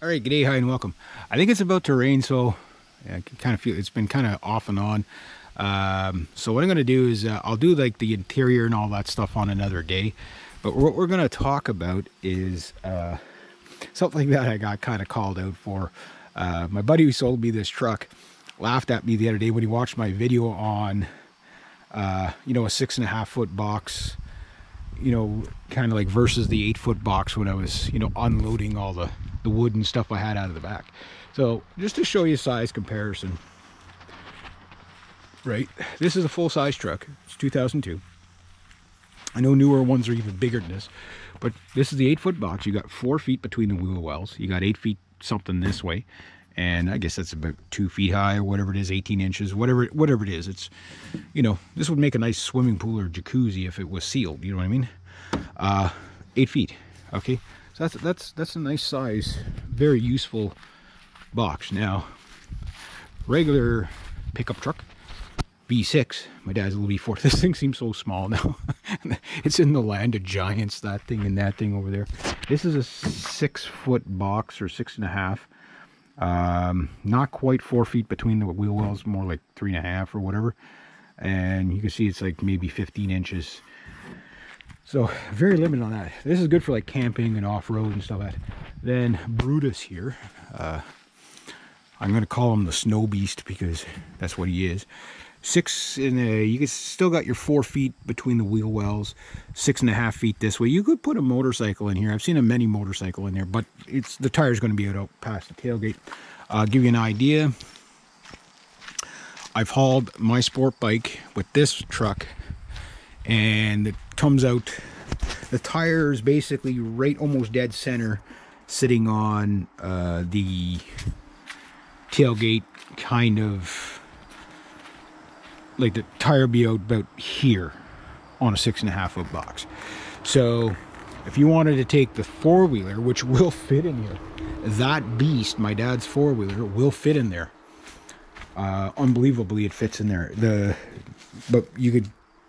All right, g'day, hi, and welcome. I think it's about to rain, so I can kind of feel it's been kind of off and on. So what I'm going to do is I'll do like the interior and all that stuff on another day. But what we're going to talk about is something that I got kind of called out for. My buddy who sold me this truck laughed at me the other day when he watched my video on, a 6.5 foot box, kind of like versus the 8 foot box when I was, unloading all the wood and stuff I had out of the back. So just to show you size comparison, right? This is a full-size truck. It's 2002. I know newer ones are even bigger than this, but this is the 8 foot box. You got 4 feet between the wheel wells. You got 8 feet something this way, and I guess that's about 2 feet high or whatever it is, 18 inches, whatever it is. It's, this would make a nice swimming pool or jacuzzi if it was sealed. You know what I mean? 8 feet. Okay. So that's a nice size, very useful box. Now, regular pickup truck, V6. My dad's a little V4. This thing seems so small now. It's in the land of giants, that thing and that thing over there. This is a 6 foot box or 6.5. Not quite 4 feet between the wheel wells, more like 3.5 or whatever. And you can see it's like maybe 15 inches. So very limited on that. This is good for like camping and off-road and stuff like that. Then Brutus here, I'm going to call him the snow beast because that's what he is. You can still got your 4 feet between the wheel wells, 6.5 feet this way. You could put a motorcycle in here. I've seen a mini motorcycle in there, but the tire's going to be out past the tailgate. Give you an idea. I've hauled my sport bike with this truck, and it comes out, the tire is basically right almost dead center, sitting on the tailgate, kind of like the tire be out about here on a 6.5 foot box. So if you wanted to take the four-wheeler, which will fit in here, that beast, my dad's four-wheeler, will fit in there. Unbelievably, it fits in there. But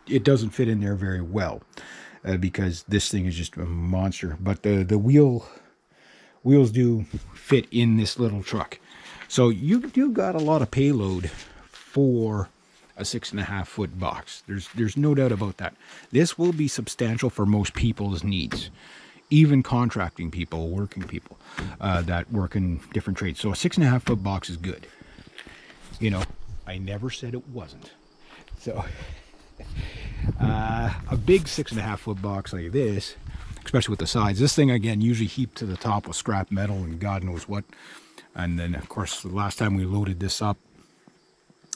it doesn't fit in there very well because this thing is just a monster. But the wheels do fit in this little truck. So you do got a lot of payload for a 6.5 foot box. There's no doubt about that. This will be substantial for most people's needs, even contracting people, working people that work in different trades. So a 6.5 foot box is good. I never said it wasn't. So a big 6.5 foot box like this, especially with the sides, this thing again usually heaped to the top with scrap metal and God knows what. And then of course the last time we loaded this up,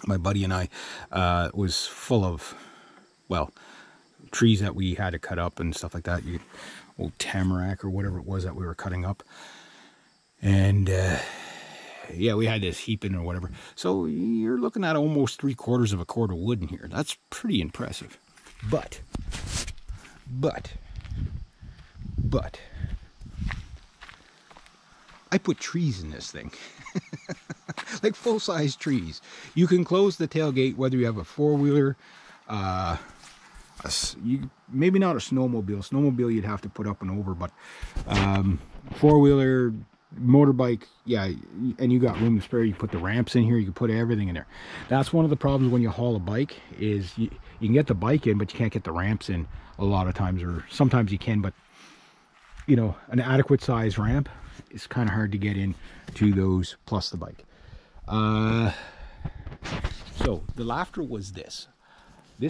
my buddy and I, was full of, well, trees that we had to cut up and stuff like that. Old tamarack or whatever it was that we were cutting up. And yeah, we had this heaping or whatever. So you're looking at almost 3/4 of a cord of wood in here. That's pretty impressive. But I put trees in this thing. Like full-size trees. You can close the tailgate whether you have a four-wheeler, maybe not a snowmobile. Snowmobile you'd have to put up and over, but four-wheeler, motorbike, yeah, and you got room to spare. You put the ramps in here, you can put everything in there. That's one of the problems when you haul a bike is you can get the bike in, but you can't get the ramps in a lot of times, or sometimes you can, but an adequate size ramp is kind of hard to get in to those, plus the bike. So the laughter was this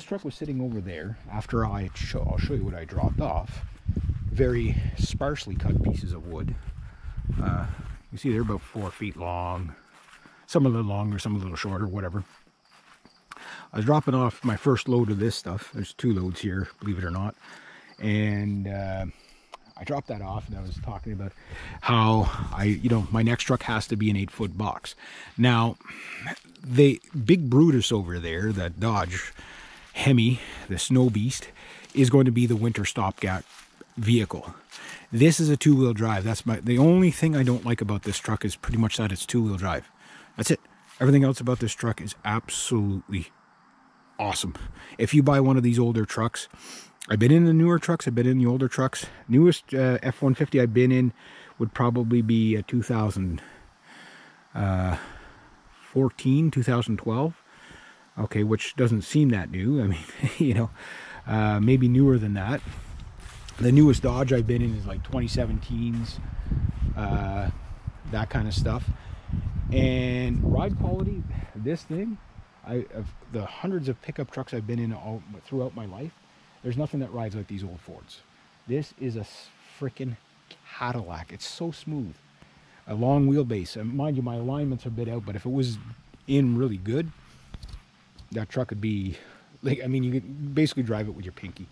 truck was sitting over there after I'll show you what I dropped off. Very sparsely cut pieces of wood. You see they're about 4 feet long, some a little longer, some a little shorter, whatever. I was dropping off my first load of this stuff. There's 2 loads here, believe it or not. And I dropped that off, and I was talking about how my next truck has to be an 8 foot box. Now, the big Brutus over there, that Dodge Hemi, the Snow Beast, is going to be the winter stopgap vehicle. This is a 2-wheel drive. The only thing I don't like about this truck is pretty much that it's 2-wheel drive. That's it. Everything else about this truck is absolutely awesome. If you buy one of these older trucks, I've been in the newer trucks, I've been in the older trucks. Newest F-150 I've been in would probably be a 2014, 2012. Okay, which doesn't seem that new. I mean, you know, maybe newer than that. The newest Dodge I've been in is like 2017s, that kind of stuff. And ride quality, this thing, of the hundreds of pickup trucks I've been in throughout my life, there's nothing that rides like these old Fords. This is a freaking Cadillac. It's so smooth. A long wheelbase. And mind you, my alignments are a bit out, but if it was in really good, that truck could be, like, I mean, you could basically drive it with your pinky.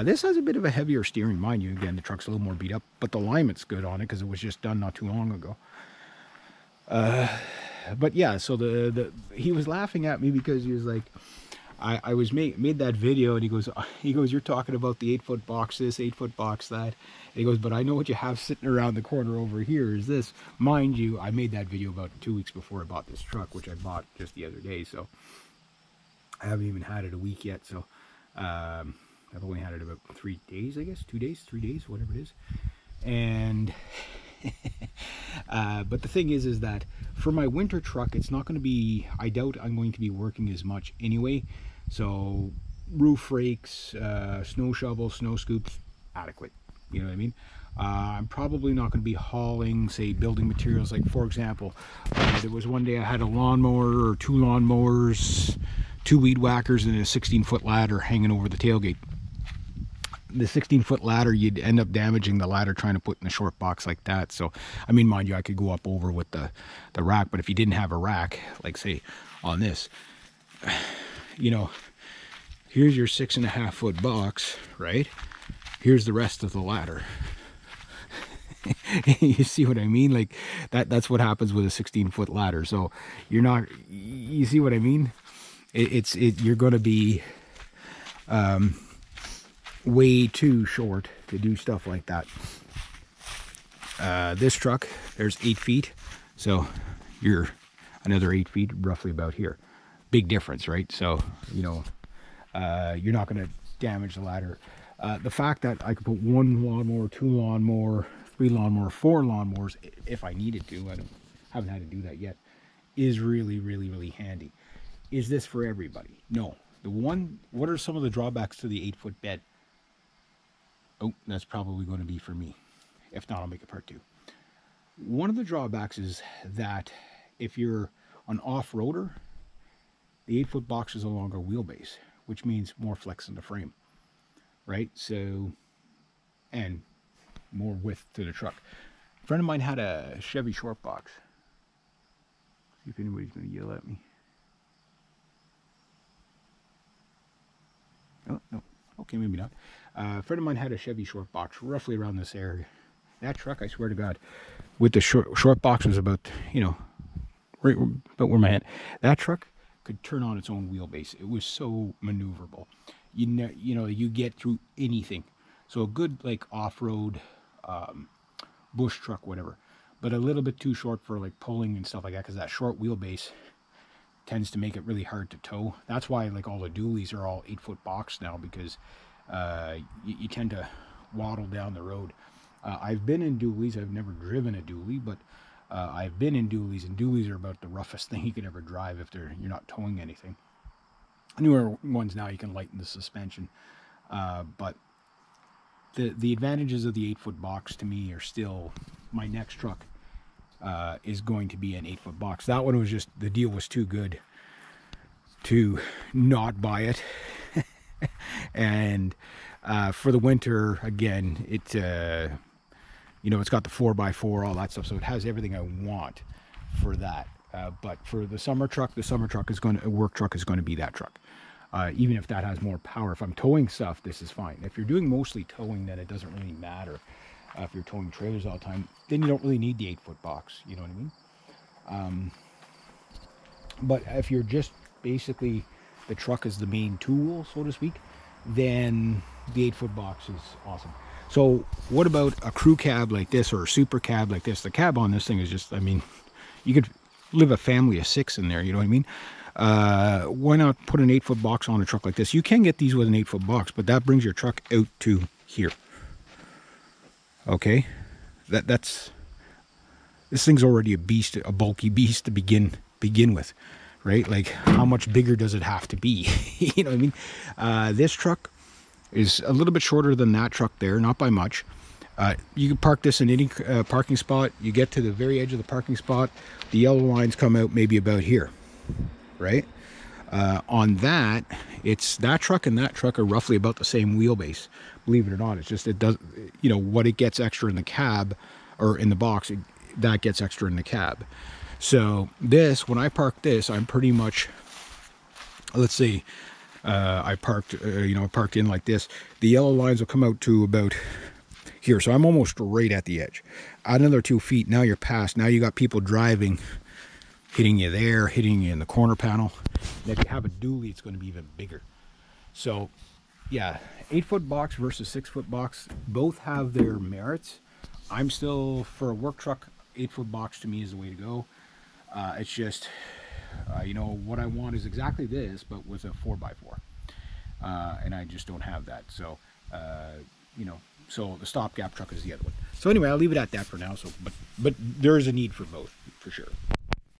This has a bit of a heavier steering, mind you. Again, the truck's a little more beat up, but the alignment's good on it because it was just done not too long ago. But yeah, so he was laughing at me because he was like, I was made that video, and he goes, you're talking about the 8-foot box this, 8-foot box that. And he goes, but I know what you have sitting around the corner over here is this. Mind you, I made that video about 2 weeks before I bought this truck, which I bought just the other day, so I haven't even had it a week yet. So I've only had it about 3 days, I guess, 2 days, 3 days, whatever it is. And but the thing is that for my winter truck, it's not going to be, I doubt I'm going to be working as much anyway. So roof rakes, snow shovels, snow scoops, adequate. You know what I mean? I'm probably not going to be hauling, say, building materials. Like, for example, there was one day I had a lawnmower or 2 lawnmowers, 2 weed whackers, and a 16-foot ladder hanging over the tailgate. The 16-foot ladder, you'd end up damaging the ladder trying to put in a short box like that. So, I mean, mind you, I could go up over with the rack, but if you didn't have a rack, like say on this, you know, here's your 6.5-foot box, right? Here's the rest of the ladder. You see what I mean? Like that's what happens with a 16-foot ladder. So you're not, you see what I mean? You're going to be way too short to do stuff like that. This truck, there's 8 feet, so you're another 8 feet, roughly about here. Big difference, right? So, you know, you're not going to damage the ladder. The fact that I could put 1 lawnmower, 2 lawnmower, 3 lawnmower, 4 lawnmowers if I needed to, haven't had to do that yet, is really, really, really handy. Is this for everybody? No. What are some of the drawbacks to the 8-foot bed? Oh, that's probably going to be for me. If not, I'll make it part 2. One of the drawbacks is that if you're an off-roader, the 8-foot box is a longer wheelbase, which means more flex in the frame, right? So, and more width to the truck. A friend of mine had a Chevy short box. See if anybody's going to yell at me. Oh, no. Okay, maybe not. A friend of mine had a Chevy short box roughly around this area. That truck, I swear to God, with the short box was about, you know, right about where my head. That truck could turn on its own wheelbase. It was so maneuverable. You know, you get through anything. So a good like off-road bush truck, whatever, but a little bit too short for like pulling and stuff like that, because that short wheelbase tends to make it really hard to tow. That's why like all the dualies are all 8-foot box now, because you tend to waddle down the road. I've been in dualies. I've never driven a dually, but I've been in dualies, and dualies are about the roughest thing you could ever drive if you're not towing anything. Newer ones now, you can lighten the suspension, but the advantages of the 8-foot box to me are still, my next truck is going to be an 8-foot box. That one was just, the deal was too good to not buy it. And for the winter, again, it you know, it's got the 4x4, all that stuff, so it has everything I want for that. But for the summer truck is going to, a work truck is going to be that truck. Even if that has more power. If I'm towing stuff, this is fine. If you're doing mostly towing, then it doesn't really matter. If you're towing trailers all the time, then you don't really need the 8-foot box. You know what I mean? But if you're just basically, the truck is the main tool, so to speak, then the 8-foot box is awesome. So what about a crew cab like this, or a super cab like this? The cab on this thing is just, I mean, you could live a family of 6 in there, you know what I mean? Why not put an 8-foot box on a truck like this? You can get these with an 8-foot box, but that brings your truck out to here. Okay, that's this thing's already a beast, a bulky beast to begin with, right? Like, how much bigger does it have to be? You know what I mean? This truck is a little bit shorter than that truck there, not by much. You can park this in any parking spot. You get to the very edge of the parking spot, the yellow lines come out maybe about here, right? On that, it's that truck and that truck are roughly about the same wheelbase. Believe it or not, it's just, it does, you know, what it gets extra in the cab or in the box, that gets extra in the cab. So this, when I park this, I'm pretty much, let's say, I parked, you know, I parked in like this. The yellow lines will come out to about here, so I'm almost right at the edge. Add another 2 feet, now you're past. Now you got people driving, hitting you there, hitting you in the corner panel. And if you have a dually, it's going to be even bigger. So yeah, 8-foot box versus 6-foot box, both have their merits. I'm still, for a work truck, 8-foot box to me is the way to go. It's just, you know, what I want is exactly this, but with a 4x4. And I just don't have that. So, you know, so the stopgap truck is the other one. So anyway, I'll leave it at that for now. So, but there is a need for both, for sure.